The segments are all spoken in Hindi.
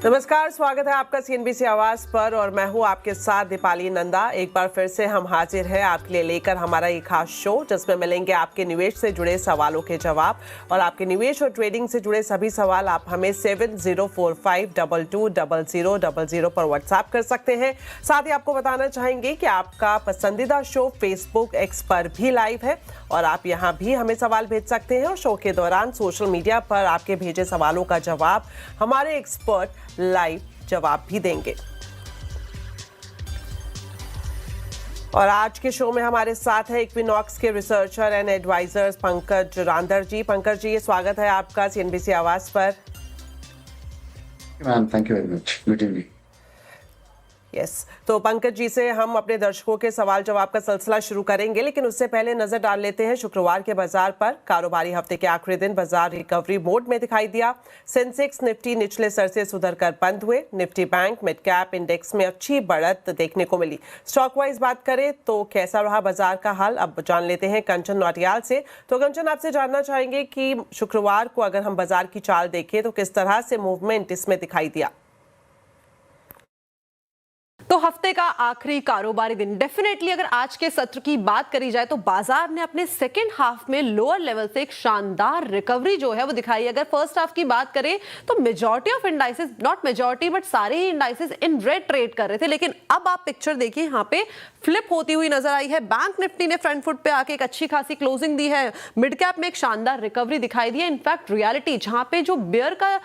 नमस्कार, स्वागत है आपका सीएनबीसी आवाज पर और मैं हूं आपके साथ दीपाली नंदा। एक बार फिर से हम हाजिर हैं आपके लिए लेकर हमारा एक खास शो जिसमें मिलेंगे आपके निवेश से जुड़े सवालों के जवाब और आपके निवेश और ट्रेडिंग से जुड़े सभी सवाल आप हमें 7045220000 पर व्हाट्सएप कर सकते हैं। साथ ही आपको बताना चाहेंगे कि आपका पसंदीदा शो फेसबुक एक्स पर भी लाइव है और आप यहाँ भी हमें सवाल भेज सकते हैं और शो के दौरान सोशल मीडिया पर आपके भेजे सवालों का जवाब हमारे एक्सपर्ट लाइव जवाब भी देंगे। और आज के शो में हमारे साथ है इक्विनॉक्स के रिसर्चर एंड एडवाइजर्स पंकज रांदर जी। पंकज जी, स्वागत है आपका सीएनबीसी आवाज पर। Ma'am, thank you very much. Good evening. Yes, तो पंकज जी से हम अपने दर्शकों के सवाल जवाब का सिलसिला शुरू करेंगे, लेकिन उससे पहले नजर डाल लेते हैं शुक्रवार के बाजार पर। कारोबारी हफ्ते के आखिरी दिन बाजार रिकवरी मोड में दिखाई दिया। सेंसेक्स निफ्टी निचले स्तर से सुधरकर बंद हुए। Nifty bank mid cap index में अच्छी बढ़त देखने को मिली। स्टॉक वाइज बात करें तो कैसा रहा बाजार का हाल, अब जान लेते हैं कंचन नौटियाल से। तो कंचन, आपसे जानना चाहेंगे कि शुक्रवार को अगर हम बाजार की चाल देखें तो किस तरह से मूवमेंट इसमें दिखाई दिया। तो हफ्ते का आखिरी कारोबारी दिन डेफिनेटली अगर आज के सत्र की बात करी जाए तो बाजार ने अपने सेकेंड हाफ में लोअर लेवल से एक शानदार रिकवरी जो है वो दिखाई। अगर फर्स्ट हाफ की बात करें तो majority of indices, not majority but सारे ही इंडाइसेस इन रेड ट्रेड कर रहे थे, लेकिन अब आप पिक्चर देखिए यहाँ पे फ्लिप होती हुई नजर आई है। बैंक निफ्टी ने फ्रंट फुट पे आके एक अच्छी खासी क्लोजिंग दी है। मिड कैप में एक शानदार रिकवरी दिखाई दी है। इनफैक्ट रियलिटी जहां पे जो बेयर का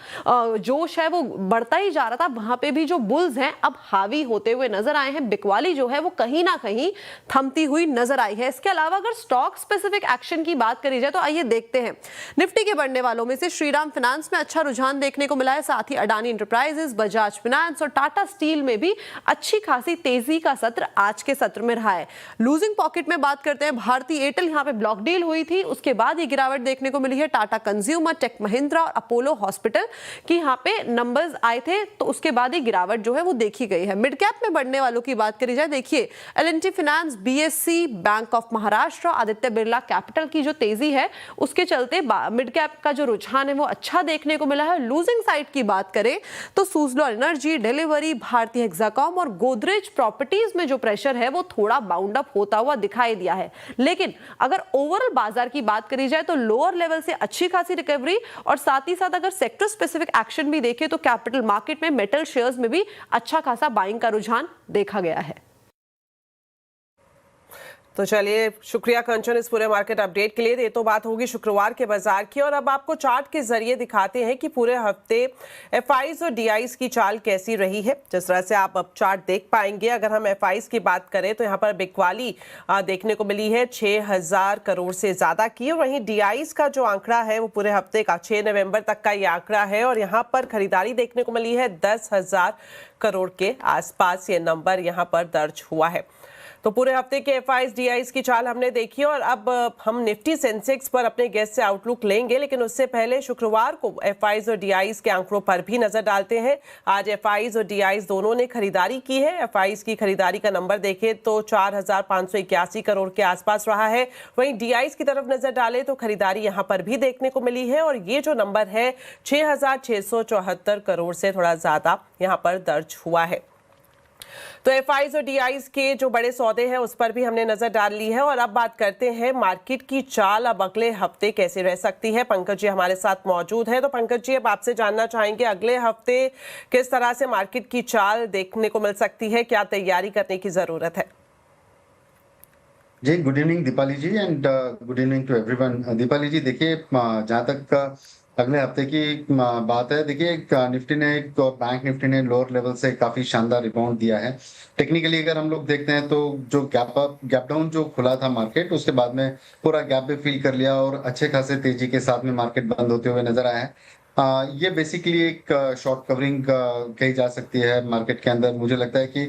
जोश है वो बढ़ता ही जा रहा था, वहां पे भी जो बुल्स हैं अब हावी होते हुए नजर आए हैं। बिकवाली जो है वो कहीं ना कहीं थमती हुई नजर आई है। इसके अलावा अगर स्टॉक स्पेसिफिक एक्शन की बात करी जाए तो आइए देखते हैं। निफ्टी के बढ़ने वालों में से श्रीराम फाइनेंस में अच्छा रुझान देखने को मिला है, साथ ही अडानी एंटरप्राइजेस, बजाज फाइनेंस और टाटा स्टील में भी अच्छी खासी तेजी का सत्र आज के सत्र में रहा है। लूजिंग पॉकेट में बात करते हैं, भारतीय एयरटेल यहां पे ब्लॉक डील हुई थी, उसके बाद ये गिरावट देखने को मिली है। टाटा कंज्यूमर, टेक महिंद्रा और अपोलो हॉस्पिटल की यहां पे नंबर्स आए थे, तो उसके बाद ये गिरावट जो है वो देखी गई है। मिड कैप में बढ़ने वालों की बात करी जाए, देखिए L&T finance, BSc, bank of Maharashtra, Aditya Birla capital की जो तेजी है उसके चलते मिड कैप का जो रुझान है वो अच्छा देखने को मिला है। लूजिंग साइड की बात करें तो सुजलॉन एनर्जी, डिलीवरी, भारतीय हेक्साकॉम और गोदरेज प्रॉपर्टीज में जो प्रेशर है वो थोड़ा बाउंड अप होता हुआ दिखाई दिया है। लेकिन अगर ओवरऑल बाजार की बात करी जाए तो लोअर लेवल से अच्छी खासी रिकवरी और साथ ही साथ अगर सेक्टर स्पेसिफिक एक्शन भी देखें तो कैपिटल मार्केट में मेटल शेयर्स में भी अच्छा खासा बाइंग का रुझान देखा गया है। तो चलिए, शुक्रिया कंचन इस पूरे मार्केट अपडेट के लिए। ये तो बात होगी शुक्रवार के बाजार की और अब आपको चार्ट के जरिए दिखाते हैं कि पूरे हफ्ते एफआईज और डीआईज की चाल कैसी रही है। जिस तरह से आप अब चार्ट देख पाएंगे, अगर हम एफआईज की बात करें तो यहाँ पर बिकवाली देखने को मिली है 6,000 करोड़ से ज्यादा की। और वहीं डीआईज का जो आंकड़ा है वो पूरे हफ्ते का 6 नवंबर तक का ये आंकड़ा है और यहाँ पर खरीदारी देखने को मिली है 10,000 करोड़ के आसपास ये नंबर यहाँ पर दर्ज हुआ है। तो पूरे हफ्ते के एफआईज डीआईज की चाल हमने देखी और अब हम निफ्टी सेंसेक्स पर अपने गेस्ट से आउटलुक लेंगे, लेकिन उससे पहले शुक्रवार को एफआईज और डीआईज के आंकड़ों पर भी नजर डालते हैं। आज एफआईज और डीआईज दोनों ने खरीदारी की है। एफआईज की खरीदारी का नंबर देखें तो 4,581 करोड़ के आसपास रहा है। वहीं डीआईज की तरफ नजर डालें तो खरीदारी यहां पर भी देखने को मिली है और ये जो नंबर है 6,674 करोड़ से थोड़ा ज्यादा यहां पर दर्ज हुआ है। तो एफआईज और डीआईज के जो बड़े सौदे हैं उस पर भी हमने नजर डाल ली है और अब बात करते हैं मार्केट की चाल अब अगले हफ्ते कैसे रह सकती है। पंकज जी हमारे साथ मौजूद है। तो पंकज जी, अब आपसे जानना चाहेंगे अगले हफ्ते किस तरह से मार्केट की चाल देखने को मिल सकती है, क्या तैयारी करने की जरूरत है? जी, good evening Deepali ji and good evening to everyone. Deepali ji, देखिए जहाँ तक अगले हफ्ते की बात है, देखिए निफ्टी ने और बैंक निफ्टी ने लोअर लेवल से काफी शानदार रिबाउंड दिया है। टेक्निकली अगर हम लोग देखते हैं तो जो गैप डाउन जो खुला था मार्केट, उसके बाद में पूरा गैप भी फिल कर लिया और अच्छे खासे तेजी के साथ में मार्केट बंद होते हुए नजर आया है। ये बेसिकली एक शॉर्ट कवरिंग कही जा सकती है मार्केट के अंदर। मुझे लगता है कि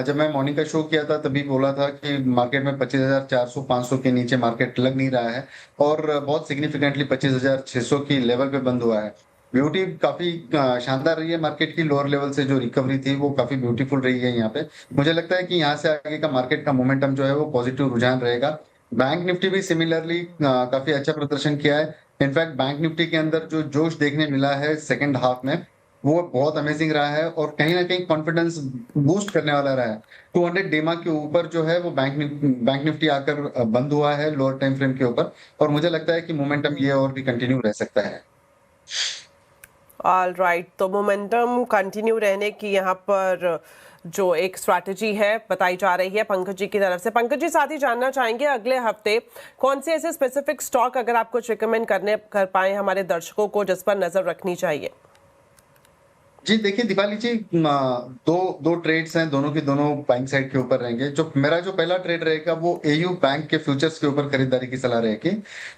जब मैं मॉर्निंग का शो किया था तभी बोला था कि मार्केट में 25,400-500 के नीचे मार्केट लग नहीं रहा है और बहुत सिग्निफिकेंटली 25,600 की लेवल पे बंद हुआ है। ब्यूटी काफी शानदार रही है मार्केट की। लोअर लेवल से जो रिकवरी थी वो काफी ब्यूटीफुल रही है यहाँ पे। मुझे लगता है कि यहाँ से आगे का मार्केट का मोमेंटम जो है वो पॉजिटिव रुझान रहेगा। बैंक निफ्टी भी सिमिलरली काफी अच्छा प्रदर्शन किया है। इनफैक्ट बैंक निफ्टी के अंदर जो जोश देखने मिला है सेकंड हाफ में, वो बहुत अमेजिंग रहा है और कहीं ना कहीं कॉन्फिडेंस बूस्ट करने वाला रहा है। 200 डेमा के ऊपर जो है वो बैंक निफ्टी आकर बंद हुआ है लोअर टाइम फ्रेम के ऊपर, और मुझे लगता है कि मोमेंटम ये और भी कंटिन्यू रह सकता है। ऑल राइट, तो मोमेंटम कंटिन्यू रहने की यहाँ पर जो एक स्ट्रैटेजी है बताई जा रही है पंकज जी की तरफ से। पंकज जी, साथ ही जानना चाहेंगे अगले हफ्ते कौन से ऐसे स्पेसिफिक स्टॉक अगर आप कुछ रिकमेंड कर पाए हमारे दर्शकों को जिस पर नजर रखनी चाहिए? जी देखिए दीपाली जी, दो दो ट्रेड्स हैं, दोनों के दोनों बाइंग साइड के ऊपर रहेंगे। जो मेरा जो पहला ट्रेड रहेगा वो एयू बैंक के फ्यूचर्स के ऊपर खरीदारी की सलाह रहेगी।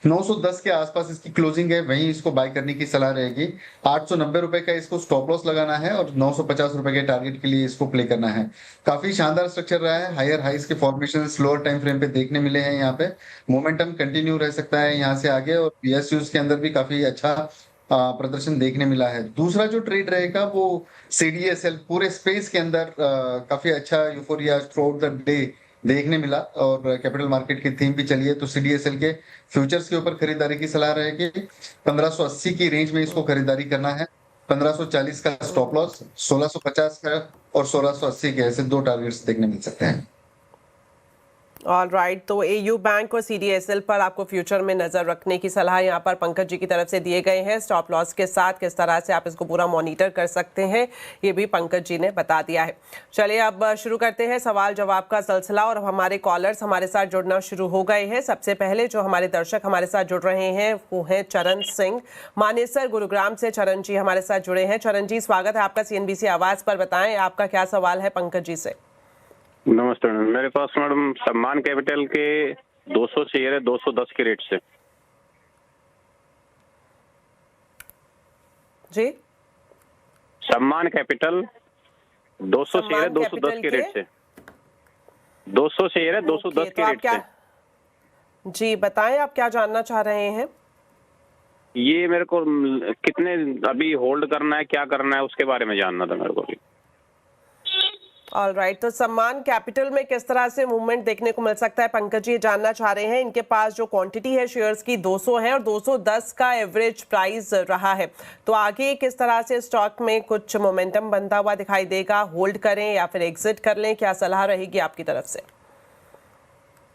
910 के आसपास इसकी क्लोजिंग है, वहीं इसको बाय करने की सलाह रहेगी। 890 रुपए का इसको स्टॉप लॉस लगाना है और 950 रुपए के टारगेट के लिए इसको प्ले करना है। काफी शानदार स्ट्रक्चर रहा है, हायर हाइस के फॉर्मेशन लोअर टाइम फ्रेम पे देखने मिले हैं। यहाँ पे मोमेंटम कंटिन्यू रह सकता है यहाँ से आगे, और पीएसयूज के अंदर भी काफी अच्छा प्रदर्शन देखने मिला है। दूसरा जो ट्रेड रहेगा वो सीडीएसएल, पूरे स्पेस के अंदर काफी अच्छा euphoria through out the day देखने मिला, और कैपिटल मार्केट की थीम भी चली है, तो सीडीएसएल के फ्यूचर्स के ऊपर खरीदारी की सलाह रहेगी। 1580 की रेंज में इसको खरीदारी करना है। 1540 का स्टॉप लॉस, 1650 का और 1680 के, ऐसे दो टारगेट्स देखने मिल सकते हैं। ऑल राइट, तो एयू बैंक और सीडीएसएल पर आपको फ्यूचर में नजर रखने की सलाह यहाँ पर पंकज जी की तरफ से दिए गए हैं। स्टॉप लॉस के साथ किस तरह से आप इसको पूरा मॉनिटर कर सकते हैं ये भी पंकज जी ने बता दिया है। चलिए अब शुरू करते हैं सवाल जवाब का सिलसिला, और हमारे कॉलर्स हमारे साथ जुड़ना शुरू हो गए हैं। सबसे पहले जो हमारे दर्शक हमारे साथ जुड़ रहे हैं वो हैं चरण सिंह मानेसर गुरुग्राम से। चरण जी हमारे साथ जुड़े हैं। चरण जी, स्वागत है आपका सीएनबीसी आवाज पर। बताएं आपका क्या सवाल है पंकज जी से। नमस्ते मैडम, मेरे पास मैडम सम्मान कैपिटल के 200 शेयर है 210 के रेट से। जी, सम्मान कैपिटल 200 शेयर है 210 के रेट से। 200 शेयर है 210 के रेट से। जी बताएं आप क्या जानना चाह रहे हैं। ये मेरे को कितने अभी होल्ड करना है, क्या करना है, उसके बारे में जानना था मेरे को भी। ऑल राइट, तो सम्मान कैपिटल में किस तरह से मूवमेंट देखने को मिल सकता है पंकज जी, जानना चाह रहे हैं। इनके पास जो क्वांटिटी है शेयर्स की 200 है और 210 का एवरेज प्राइस रहा है, तो आगे किस तरह से स्टॉक में कुछ मोमेंटम बनता हुआ दिखाई देगा? होल्ड करें या फिर एग्जिट कर लें, क्या सलाह रहेगी आपकी तरफ से?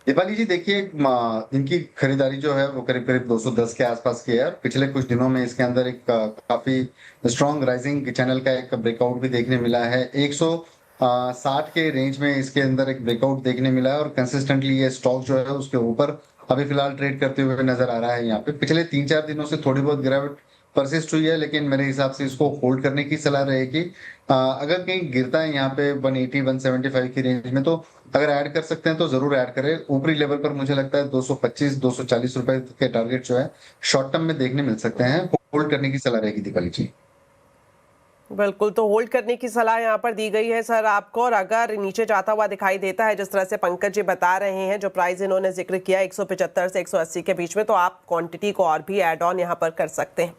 दीपाली जी देखिए, इनकी खरीदारी जो है वो करीब करीब 210 के आसपास की है। पिछले कुछ दिनों में इसके अंदर एक काफी स्ट्रॉन्ग राइजिंग चैनल का एक ब्रेकआउट भी देखने मिला है। 160 के रेंज में इसके अंदर एक ब्रेकआउट देखने मिला है, और कंसिस्टेंटली ये स्टॉक जो है उसके ऊपर अभी फिलहाल ट्रेड करते हुए नजर आ रहा है। यहाँ पे पिछले 3-4 दिनों से थोड़ी बहुत गिरावट परसिस्ट हुई है, लेकिन मेरे हिसाब से इसको होल्ड करने की सलाह रहेगी। अगर कहीं गिरता है यहाँ पे 180-175 की रेंज में, तो अगर ऐड कर सकते हैं तो जरूर ऐड करें। ऊपरी लेवल पर मुझे लगता है 225-240 रुपए के टारगेट जो है शॉर्ट टर्म में देखने मिल सकते हैं। होल्ड करने की सलाह रहेगी दीपाली जी। बिल्कुल, तो होल्ड करने की सलाह यहाँ पर दी गई है सर आपको, और अगर नीचे जाता हुआ दिखाई देता है जिस तरह से पंकज जी बता रहे हैं, जो प्राइस इन्होंने जिक्र किया 175 से 180 के बीच में, तो आप क्वांटिटी को और भी ऐड ऑन यहाँ पर कर सकते हैं।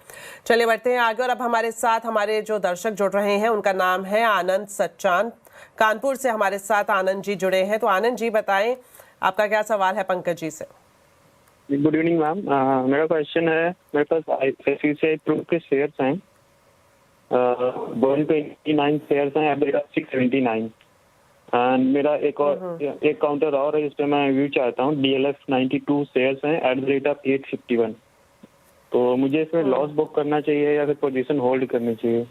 चलिए बढ़ते हैं आगे, और अब हमारे साथ हमारे जो दर्शक जुड़ रहे हैं उनका नाम है आनंद सच्चान। कानपुर से हमारे साथ आनंद जी जुड़े हैं। तो आनंद जी बताएं आपका क्या सवाल है पंकज जी से। गुड इवनिंग मैम, मेरा क्वेश्चन है, मेरे पास आईसीआईसीआई प्रूफ के शेयर्स हैं, 129 शेयर्स हैं, एवरेज 679, एंड मेरा एक काउंटर और है, इस पे मैं व्यू चाहता हूँ। डीएलएफ 92 शेयर्स हैं, एट द रेट ऑफ 851। तो मुझे इसमें लॉस बुक करना चाहिए या फिर पोजीशन होल्ड करनी चाहिए?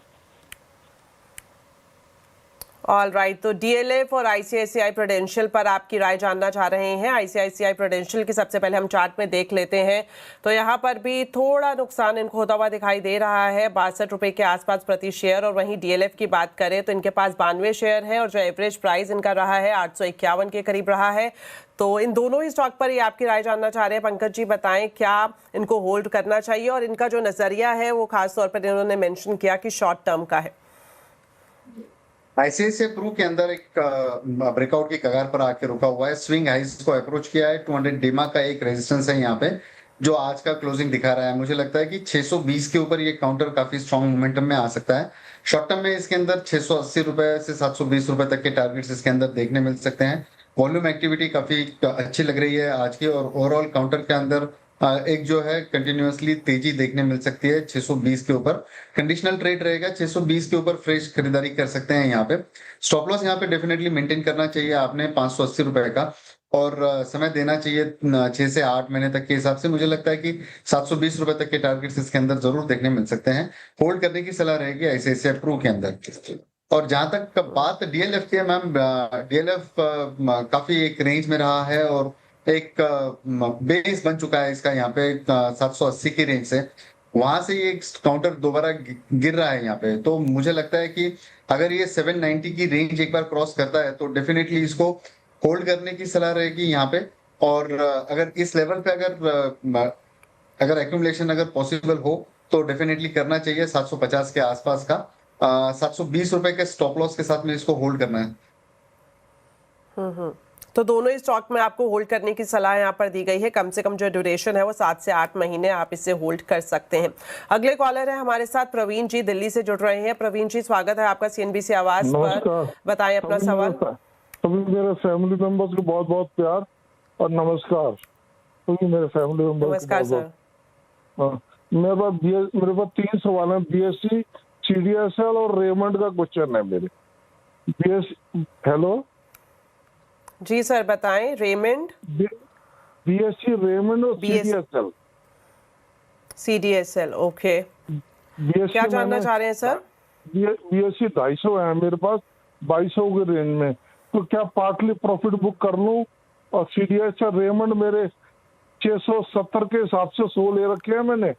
ऑल राइट, तो डीएलएफ और आईसीआईसीआई प्रूडेंशियल पर आपकी राय जानना चाह रहे हैं। आईसीआईसीआई प्रूडेंशियल की सबसे पहले हम चार्ट में देख लेते हैं, तो यहाँ पर भी थोड़ा नुकसान इनको होता हुआ दिखाई दे रहा है, 62 रुपए के आसपास प्रति शेयर। और वहीं डीएलएफ की बात करें तो इनके पास 92 शेयर है, और जो एवरेज प्राइस इनका रहा है 851 के करीब रहा है। तो इन दोनों ही स्टॉक पर ही आपकी राय जानना चाह रहे हैं पंकज जी। बताएं क्या इनको होल्ड करना चाहिए, और इनका जो नजरिया है वो खासतौर पर इन्होंने मेंशन किया कि शॉर्ट टर्म का है। आईसीआईसीआई प्रू के अंदर एक ब्रेकआउट की कगार पर आके रुका हुआ है, स्विंग हाइस को अप्रोच किया है। 200 डेमा का एक रेजिस्टेंस है यहाँ पे, जो आज का क्लोजिंग दिखा रहा है। मुझे लगता है कि 620 के ऊपर ये काउंटर काफी स्ट्रॉन्ग मोमेंटम में आ सकता है। शॉर्ट टर्म में इसके अंदर 680 रुपए से 720 रुपए तक के टारगेट्स इसके अंदर देखने मिल सकते हैं। वॉल्यूम एक्टिविटी काफी अच्छी लग रही है आज की, और ओवरऑल काउंटर के अंदर एक जो है कंटिन्यूअसली तेजी देखने मिल सकती है 620 के ऊपर। कंडीशनल ट्रेड रहेगा 620 के ऊपर, फ्रेश खरीदारी कर सकते हैं यहाँ पे। स्टॉप लॉस यहाँ पे डेफिनेटली मेंटेन करना चाहिए आपने 580 रुपए का, और समय देना चाहिए 6 से 8 महीने तक के हिसाब से। मुझे लगता है कि 720 रुपए तक के टारगेट्स इसके अंदर जरूर देखने मिल सकते हैं। होल्ड करने की सलाह रहेगी ICICI प्रू के अंदर। और जहां तक बात DLF की है मैम, DLF काफी एक रेंज में रहा है और एक बेस बन चुका है इसका यहाँ पे 780 की रेंज से। वहां से ये काउंटर दोबारा गिर रहा है यहाँ पे। तो मुझे लगता है कि अगर ये 790 की रेंज एक बार क्रॉस करता है तो डेफिनेटली इसको होल्ड करने की सलाह रहेगी यहाँ पे। और अगर इस लेवल पे अगर एक्यूमुलेशन अगर पॉसिबल हो तो डेफिनेटली करना चाहिए 750 के आसपास का। 720 रुपए के स्टॉप लॉस के साथ में इसको होल्ड करना है। तो दोनों ही स्टॉक में आपको होल्ड करने की सलाह यहाँ पर दी गई है। कम से कम जो ड्यूरेशन है वो 7 से 8 महीने आप इसे होल्ड कर सकते हैं। अगले कॉलर है हमारे साथ प्रवीण जी, दिल्ली से जुड़ रहे हैं। प्रवीण जी, स्वागत है आपका CNBC आवाज पर। बताएं अपना सवाल। सभी मेरे फैमिली मेंबर्स को बहुत बहुत प्यार और नमस्कार। सभी मेरे फैमिली मेंबर्स नमस्कार सर। मेरे पास 3 सवाल हैं। BSE, CDSL और रेमंड का क्वेश्चन है मेरे। हेलो जी सर, बताएं। रेमंड, BSE, रेमंड और CDSL। ओके, क्या जानना चाह रहे हैं सर? BSE 250 है मेरे पास, 2200 के रेंज में, तो क्या पार्टली प्रॉफिट बुक कर लूं? और CDSL, रेमंड मेरे 670 के हिसाब से 100 ले रखे हैं मैंने,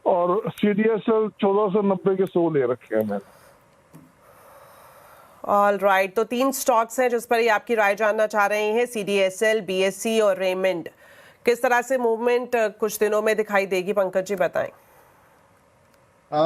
और CDSL 1490 के 100 ले रखे हैं मैंने। ऑल राइट, तो 3 स्टॉक्स हैं जिस पर ये आपकी राय जानना चाह रहे हैं, CDSL, BSE और रेमंड। किस तरह से मूवमेंट कुछ दिनों में दिखाई देगी, पंकज जी बताएं।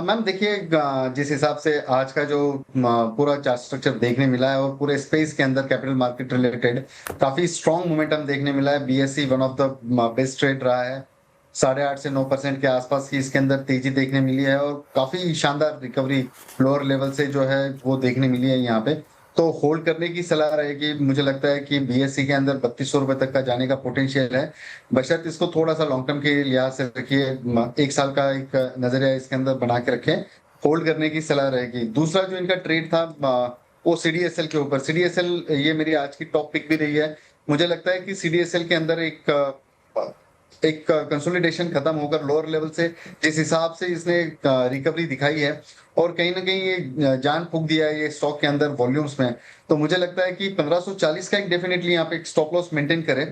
मैम देखिए, जिस हिसाब से आज का जो पूरा चार्ट स्ट्रक्चर देखने मिला है और पूरे स्पेस के अंदर कैपिटल मार्केट रिलेटेड काफी स्ट्रॉन्ग मोमेंटम देखने मिला है। BSE one of the best trade रहा है। 8.5 से 9% के आसपास की इसके अंदर तेजी देखने मिली है और काफी शानदार रिकवरी लोअर लेवल से जो है वो देखने मिली है यहाँ पे। तो होल्ड करने की सलाह रहेगी। मुझे लगता है कि BSE के अंदर 3200 रुपए तक का जाने का पोटेंशियल है, बशर्ते इसको थोड़ा सा लॉन्ग टर्म के लिहाज से रखिए। 1 साल का एक नजरिया इसके अंदर बना के रखें, होल्ड करने की सलाह रहेगी। दूसरा जो इनका ट्रेड था वो CDSL के ऊपर। CDSL ये मेरी आज की टॉप पिक भी रही है। मुझे लगता है कि CDSL के अंदर एक कंसोलिडेशन खत्म होकर लोअर लेवल से जिस हिसाब से इसने रिकवरी दिखाई है और कहीं ना कहीं ये जान फूंक दिया है ये स्टॉक के अंदर वॉल्यूम्स में, तो मुझे लगता है कि 1540 का एक डेफिनेटली यहाँ पे एक स्टॉप लॉस मेंटेन करे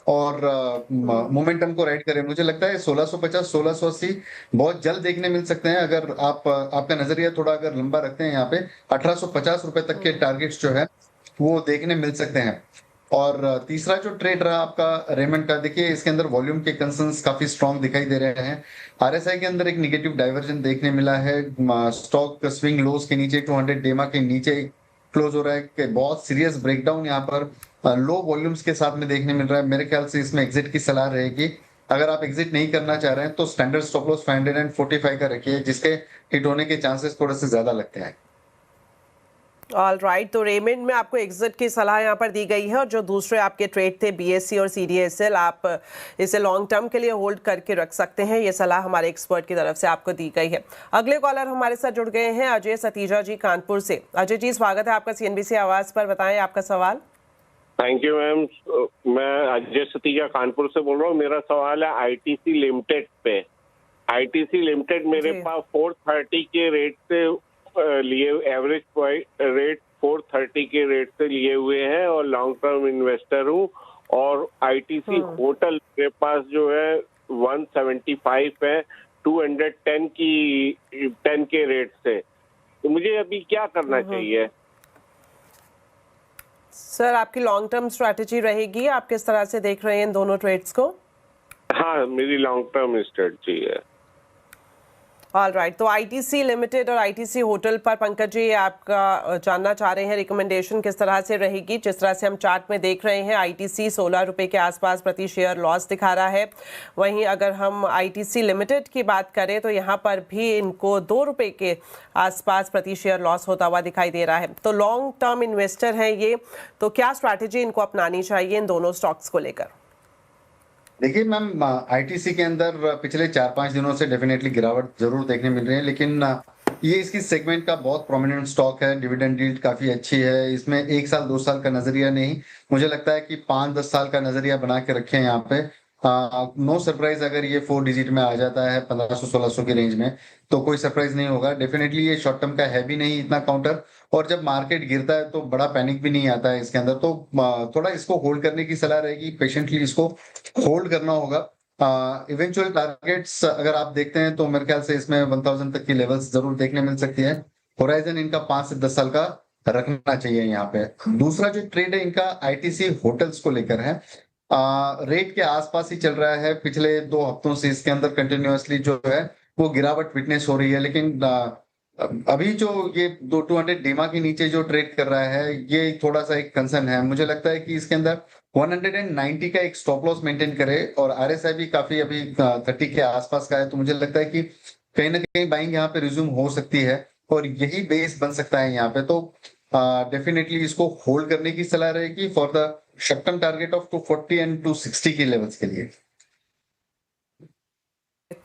और मोमेंटम को राइड करे। मुझे लगता है 1650 1680 बहुत जल्द देखने मिल सकते हैं अगर आपका नजरिया थोड़ा अगर लंबा रखते हैं। यहाँ पे 1850 रुपए तक के टारगेट्स जो है वो देखने मिल सकते हैं। और तीसरा जो ट्रेड रहा आपका रेमंड का, देखिए इसके अंदर वॉल्यूम के कंसर्न्स काफी स्ट्रांग दिखाई दे रहे हैं। RSI के अंदर एक नेगेटिव डाइवर्जन देखने मिला है। स्टॉक स्विंग लोज के नीचे 200 डेमा के नीचे क्लोज हो रहा है। बहुत सीरियस ब्रेकडाउन यहाँ पर लो वॉल्यूम्स के साथ में देखने मिल रहा है। मेरे ख्याल से इसमें एग्जिट की सलाह रहेगी। अगर आप एग्जिट नहीं करना चाह रहे हैं तो स्टैंडर्ड स्टॉप लॉस 545 का रखिए, जिसके हिट होने के चांसेस थोड़े से ज्यादा लगते हैं। ऑल राइट, तो रेमंड में आपको एग्जिट की सलाह यहाँ पर दी गई है और जो दूसरे आपके ट्रेड थे BSE और CDSL, आप इसे लॉन्ग टर्म के लिए होल्ड करके रख सकते हैं। ये सलाह हमारे एक्सपर्ट की तरफ से आपको दी गई है। अगले कॉलर हमारे साथ जुड़ गए हैं अजय सतीजा जी कानपुर से। अजय जी, स्वागत है आपका CNBC आवाज पर। बताएं आपका सवाल। Thank you ma'am. मैं अजय सतीजा कानपुर से बोल रहा हूँ। मेरा सवाल है ITC लिमिटेड पे। ITC लिमिटेड मेरे पास 430 के रेट से लिए, एवरेज रेट 430 के रेट से लिए हुए हैं और लॉन्ग टर्म इन्वेस्टर हूँ। और ITC होटल मेरे पास जो है 175 है 210 के रेट से। तो मुझे अभी क्या करना चाहिए? सर, आपकी लॉन्ग टर्म स्ट्रैटेजी रहेगी, आप किस तरह से देख रहे हैं इन दोनों ट्रेड्स को? हाँ, मेरी लॉन्ग टर्म स्ट्रेटजी है। ऑल राइट, तो ITC लिमिटेड और ITC होटल पर पंकज जी आपका जानना चाह रहे हैं रिकमेंडेशन किस तरह से रहेगी। जिस तरह से हम चार्ट में देख रहे हैं ITC 16 रुपए के आसपास प्रति शेयर लॉस दिखा रहा है। वहीं अगर हम ITC लिमिटेड की बात करें तो यहाँ पर भी इनको 2 रुपए के आसपास प्रति शेयर लॉस होता हुआ दिखाई दे रहा है। तो लॉन्ग टर्म इन्वेस्टर हैं ये, तो क्या स्ट्रैटेजी इनको अपनानी चाहिए इन दोनों स्टॉक्स को लेकर? देखिए मैम, आईटीसी के अंदर पिछले 4-5 दिनों से डेफिनेटली गिरावट जरूर देखने मिल रही है, लेकिन ये इसकी सेगमेंट का बहुत प्रोमिनेंट स्टॉक है। डिविडेंड यील्ड काफी अच्छी है, इसमें 1 साल 2 साल का नजरिया नहीं, मुझे लगता है कि 5-10 साल का नजरिया बना के रखे हैं यहाँ पे। नो सरप्राइज अगर ये 4 डिजिट में आ जाता है 1500-1600 की रेंज में, तो कोई सरप्राइज नहीं होगा। डेफिनेटली ये शॉर्ट टर्म का है भी नहीं इतना काउंटर, और जब मार्केट गिरता है तो बड़ा पैनिक भी नहीं आता है इसके अंदर, तो थोड़ा इसको होल्ड करने की सलाह रहेगी, पेशेंटली इसको होल्ड करना होगा। इवेंचुअल टारगेट्स अगर आप देखते हैं तो मेरे ख्याल से इसमें 1000 तक की लेवल्स जरूर देखने मिल सकती है। होराइजन इनका 5 से 10 साल का रखना चाहिए यहाँ पे। दूसरा जो ट्रेड है इनका आईटीसी होटल्स को लेकर है, रेट के आसपास ही चल रहा है। पिछले 2 हफ्तों से इसके अंदर कंटिन्यूअसली जो है वो गिरावट विटनेस हो रही है, लेकिन अभी जो ये 200 डेमा के नीचे जो ट्रेड कर रहा है, ये थोड़ा सा एक कंसर्न है। मुझे लगता है कि इसके अंदर 190 का एक स्टॉप लॉस मेंटेन करे, और आरएसआई भी काफी अभी 30 के आसपास का है, तो मुझे लगता है कि कहीं ना कहीं बाइंग यहाँ पे रिज्यूम हो सकती है, और यही बेस बन सकता है यहाँ पे। तो डेफिनेटली इसको होल्ड करने की सलाह रहेगी for the short term target of 240 and 260 के लेवल्स के लिए।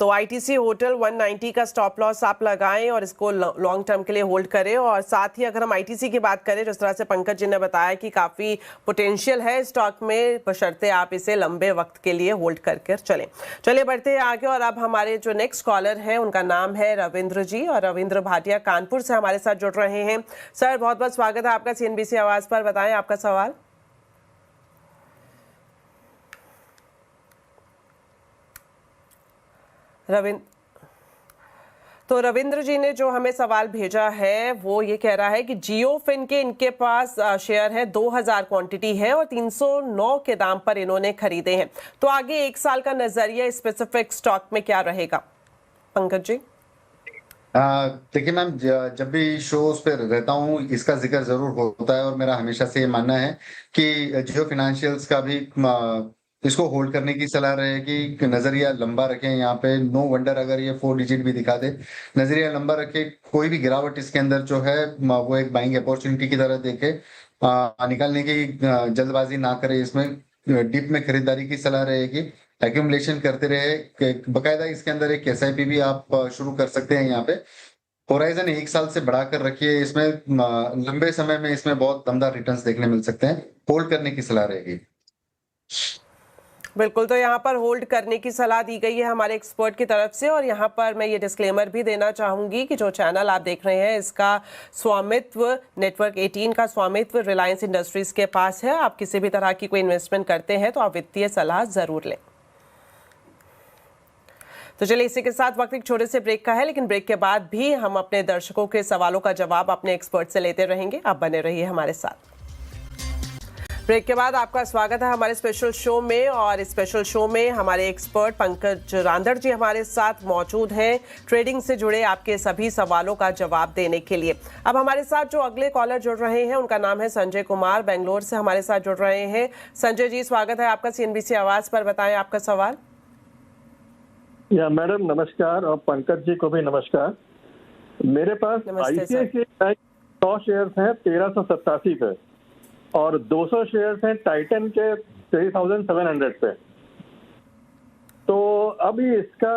तो आईटीसी होटल 190 का स्टॉप लॉस आप लगाएं और इसको लॉन्ग टर्म के लिए होल्ड करें। और साथ ही अगर हम आईटीसी की बात करें, जिस तरह से पंकज जी ने बताया कि काफ़ी पोटेंशियल है स्टॉक में, बशर्ते आप इसे लंबे वक्त के लिए होल्ड करके चलें। चलिए बढ़ते हैं आगे, और अब हमारे जो नेक्स्ट कॉलर हैं उनका नाम है रविंद्र जी, और रविंद्र भाटिया कानपुर से हमारे साथ जुड़ रहे हैं। सर बहुत बहुत स्वागत है आपका CNBC आवाज़ पर, बताएं आपका सवाल। रविंद्र जी ने जो हमें सवाल भेजा है वो ये कह रहा है कि जियो फिन के इनके पास शेयर है, 2000 क्वांटिटी है और 309 के दाम पर इन्होंने खरीदे हैं। तो आगे 1 साल का नजरिया स्पेसिफिक स्टॉक में क्या रहेगा, पंकज जी? देखिए मैम, जब भी शोज पे रहता हूँ इसका जिक्र जरूर होता है, और मेरा हमेशा से ये मानना है कि जियो फाइनेंशियल्स का भी इसको होल्ड करने की सलाह रहेगी कि नजरिया लंबा रखें यहाँ पे। नो वंडर अगर ये 4 डिजिट भी दिखा दे, नजरिया लंबा रखे, कोई भी गिरावट इसके अंदर जो है वो एक बाइंग अपॉर्चुनिटी की तरह देखे, निकालने की जल्दबाजी ना करे। इसमें डीप में खरीदारी की सलाह रहेगी, एक्यूमुलेशन करते रहे। बकायदा इसके अंदर एक SIP भी आप शुरू कर सकते हैं यहाँ पे। होराइजन 1 साल से बढ़ाकर रखिए, इसमें लंबे समय में इसमें बहुत दमदार रिटर्न्स देखने मिल सकते हैं, होल्ड करने की सलाह रहेगी। बिल्कुल, तो यहाँ पर होल्ड करने की सलाह दी गई है हमारे एक्सपर्ट की तरफ से। और यहाँ पर मैं ये डिस्क्लेमर भी देना चाहूँगी कि जो चैनल आप देख रहे हैं इसका स्वामित्व नेटवर्क 18 का स्वामित्व रिलायंस इंडस्ट्रीज के पास है। आप किसी भी तरह की कोई इन्वेस्टमेंट करते हैं तो आप वित्तीय सलाह ज़रूर लें। तो चलिए, इसी के साथ वक्त एक छोटे से ब्रेक का है, लेकिन ब्रेक के बाद भी हम अपने दर्शकों के सवालों का जवाब अपने एक्सपर्ट से लेते रहेंगे। आप बने रहिए हमारे साथ। ब्रेक के बाद आपका स्वागत है हमारे स्पेशल शो में, और इस स्पेशल शो में हमारे एक्सपर्ट पंकज रांदड़ जी हमारे साथ मौजूद हैं ट्रेडिंग से जुड़े आपके सभी सवालों का जवाब देने के लिए। अब हमारे साथ जो अगले कॉलर जुड़ रहे हैं उनका नाम है संजय कुमार, बेंगलोर से हमारे साथ जुड़ रहे हैं। संजय जी स्वागत है आपका CNBC आवाज़ पर, बताएं आपका सवाल। या मैडम नमस्कार, और पंकज जी को भी नमस्कार। मेरे पास ICICI बैंक 100 शेयर्स हैं 1387 पे, और 200 शेयर्स हैं टाइटन के 3700 पे। तो अभी इसका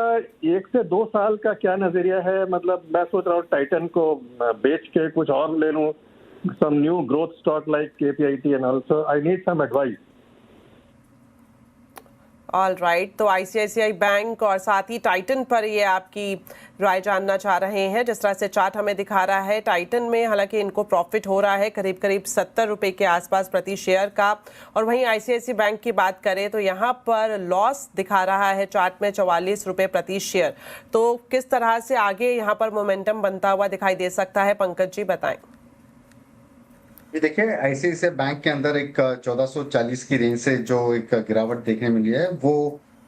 1 से 2 साल का क्या नजरिया है? मतलब मैं सोच रहा हूँ टाइटन को बेच के कुछ और ले लूँ, some new growth stock like KPIT and also I need some advice. All right, तो ICICI बैंक और साथ ही टाइटन पर ये आपकी राय जानना चाह रहे हैं। जिस तरह से चार्ट हमें दिखा रहा है, टाइटन में हालांकि इनको प्रॉफिट हो रहा है करीब करीब 70 रुपये के आसपास प्रति शेयर का, और वहीं ICICI बैंक की बात करें तो यहाँ पर लॉस दिखा रहा है चार्ट में 44 रुपये प्रति शेयर। तो किस तरह से आगे यहाँ पर मोमेंटम बनता हुआ दिखाई दे सकता है, पंकज जी बताएं। देखिए, ICICI बैंक के अंदर एक 1440 की रेंज से जो एक गिरावट देखने मिली है वो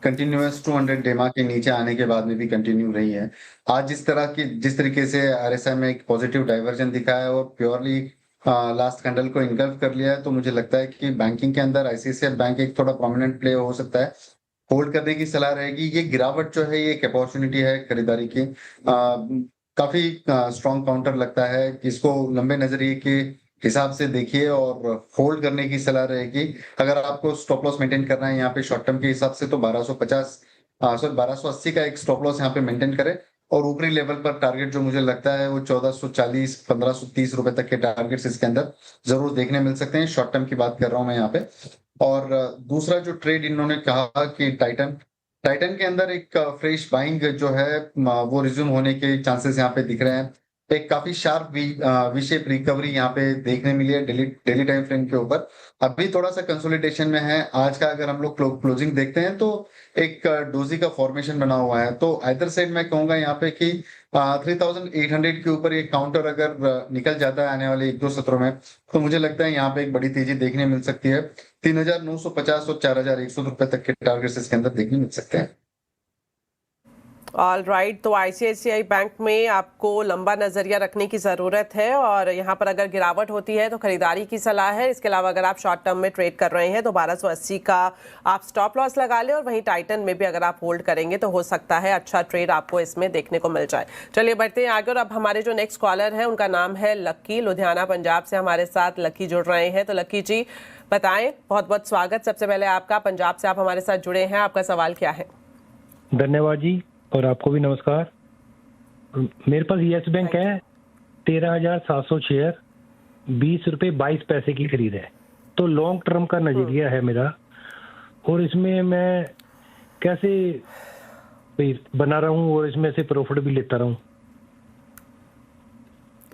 कंटिन्यूअस 200 डेमा के नीचे आने के बाद में भी कंटिन्यू रही है। आज जिस तरीके से RSI में एक पॉजिटिव डाइवर्जन दिखा है और प्योरली लास्ट कैंडल को इनगल्फ कर लिया है, तो मुझे लगता है कि बैंकिंग के अंदर ICICI बैंक एक थोड़ा प्रोमिनेंट प्ले हो सकता है। होल्ड करने की सलाह रहेगी। ये गिरावट जो है ये एक अपॉर्चुनिटी है खरीदारी की, काफी स्ट्रॉन्ग काउंटर लगता है। इसको लंबे नजरिए के हिसाब से देखिए और होल्ड करने की सलाह रहेगी। अगर आपको स्टॉप लॉस मेंटेन करना है यहाँ पे शॉर्ट टर्म के हिसाब से तो 1280 का एक स्टॉप लॉस यहाँ पे मेंटेन करें और ऊपरी लेवल पर टारगेट जो मुझे लगता है वो 1440 1530 रुपए तक के टारगेट्स इसके अंदर जरूर देखने मिल सकते हैं। शॉर्ट टर्म की बात कर रहा हूं मैं यहाँ पे। और दूसरा जो ट्रेड इन्होंने कहा कि टाइटन के अंदर एक फ्रेश बाइंग जो है वो रिज्यूम होने के चांसेस यहाँ पे दिख रहे हैं। एक काफी शार्प वी शेप रिकवरी यहाँ पे देखने मिली है डेली टाइम फ्रेम के ऊपर। अभी थोड़ा सा कंसोलिडेशन में है। आज का अगर हम लोग क्लोजिंग देखते हैं तो एक डोजी का फॉर्मेशन बना हुआ है। तो आइदर साइड मैं कहूंगा यहाँ पे कि 3800 के ऊपर ये काउंटर अगर निकल जाता है आने वाले 1-2 सत्रों में तो मुझे लगता है यहाँ पे एक बड़ी तेजी देखने मिल सकती है। 3950 और 4100 रुपए तक के टारगेट्स इसके अंदर देखने मिल सकते हैं। ऑल राइट, तो आईसीआईसीआई बैंक में आपको लंबा नजरिया रखने की ज़रूरत है और यहाँ पर अगर गिरावट होती है तो खरीदारी की सलाह है। इसके अलावा अगर आप शॉर्ट टर्म में ट्रेड कर रहे हैं तो 1280 का आप स्टॉप लॉस लगा लें और वहीं टाइटन में भी अगर आप होल्ड करेंगे तो हो सकता है अच्छा ट्रेड आपको इसमें देखने को मिल जाए। चलिए बढ़ते हैं आगे और अब हमारे जो नेक्स्ट कॉलर है उनका नाम है लक्की, लुधियाना पंजाब से हमारे साथ लक्की जुड़ रहे हैं। तो लक्की जी बताएं, बहुत बहुत स्वागत सबसे पहले आपका, पंजाब से आप हमारे साथ जुड़े हैं, आपका सवाल क्या है? धन्यवाद जी, और आपको भी नमस्कार। मेरे पास यस बैंक है, 13,700 शेयर, 20 रुपए 22 पैसे की खरीद है। तो लॉन्ग टर्म का नजरिया है मेरा और इसमें मैं कैसे बना रहा हूँ और इसमें से प्रॉफिट भी लेता रहूँ।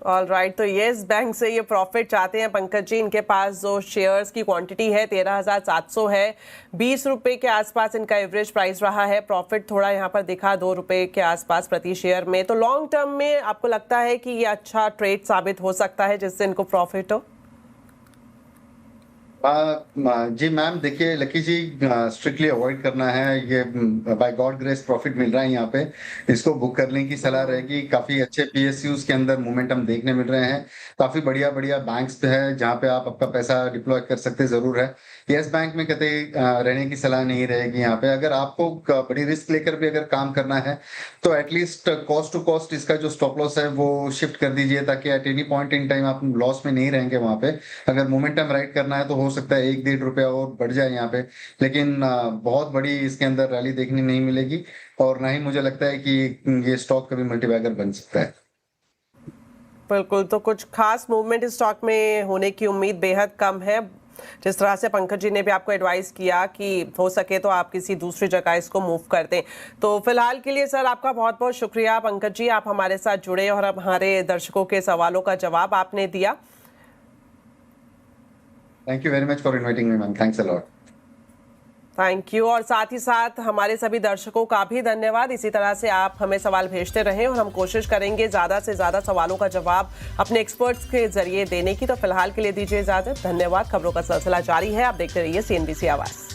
ऑल राइट, तो येस बैंक से ये प्रॉफिट चाहते हैं पंकज जी। इनके पास जो शेयर्स की क्वांटिटी है 13,700 है, 20 रुपए के आसपास इनका एवरेज प्राइस रहा है। प्रॉफिट थोड़ा यहाँ पर दिखा 2 रुपए के आसपास प्रति शेयर में। तो लॉन्ग टर्म में आपको लगता है कि ये अच्छा ट्रेड साबित हो सकता है जिससे इनको प्रॉफिट हो? जी मैम, देखिए लकी जी, स्ट्रिक्टली अवॉइड करना है। ये बाय गॉड ग्रेस प्रॉफिट मिल रहा है यहाँ पे, इसको बुक करने की सलाह रहेगी। काफी अच्छे पीएसयूज के अंदर मोमेंटम देखने मिल रहे हैं। काफी बढ़िया बैंक्स पे है जहाँ पे आप आपका पैसा डिप्लॉय कर सकते जरूर है। यस बैंक में कतई रहने की सलाह नहीं रहेगी यहाँ पे। अगर आपको बड़ी रिस्क लेकर भी अगर काम करना है तो एटलीस्ट कॉस्ट टू कॉस्ट इसका जो स्टॉप लॉस है वो शिफ्ट कर दीजिए ताकि at any point in time आप लॉस में नहीं रहेंगे वहां पे। अगर मोमेंटम राइड करना है तो हो सकता है 1-1.5 रुपया और बढ़ जाए यहाँ पे, लेकिन बहुत बड़ी इसके अंदर रैली देखने नहीं मिलेगी और ना ही मुझे लगता है कि ये स्टॉक कभी मल्टीबैगर बन सकता है। बिल्कुल, तो कुछ खास मूवमेंट इस स्टॉक में होने की उम्मीद बेहद कम है। जिस तरह से पंकज जी ने भी आपको एडवाइस किया कि हो सके तो आप किसी दूसरी जगह इसको मूव कर दें। तो फिलहाल के लिए सर आपका बहुत बहुत शुक्रिया पंकज जी, आप हमारे साथ जुड़े और हमारे दर्शकों के सवालों का जवाब आपने दिया। Thank you very much for inviting me ma'am, thanks a lot. Thank you, और साथ ही साथ हमारे सभी दर्शकों का भी धन्यवाद। इसी तरह से आप हमें सवाल भेजते रहें और हम कोशिश करेंगे ज़्यादा से ज़्यादा सवालों का जवाब अपने एक्सपर्ट्स के जरिए देने की। तो फिलहाल के लिए दीजिए इजाज़त, धन्यवाद। खबरों का सिलसिला जारी है, आप देखते रहिए CNBC आवाज़।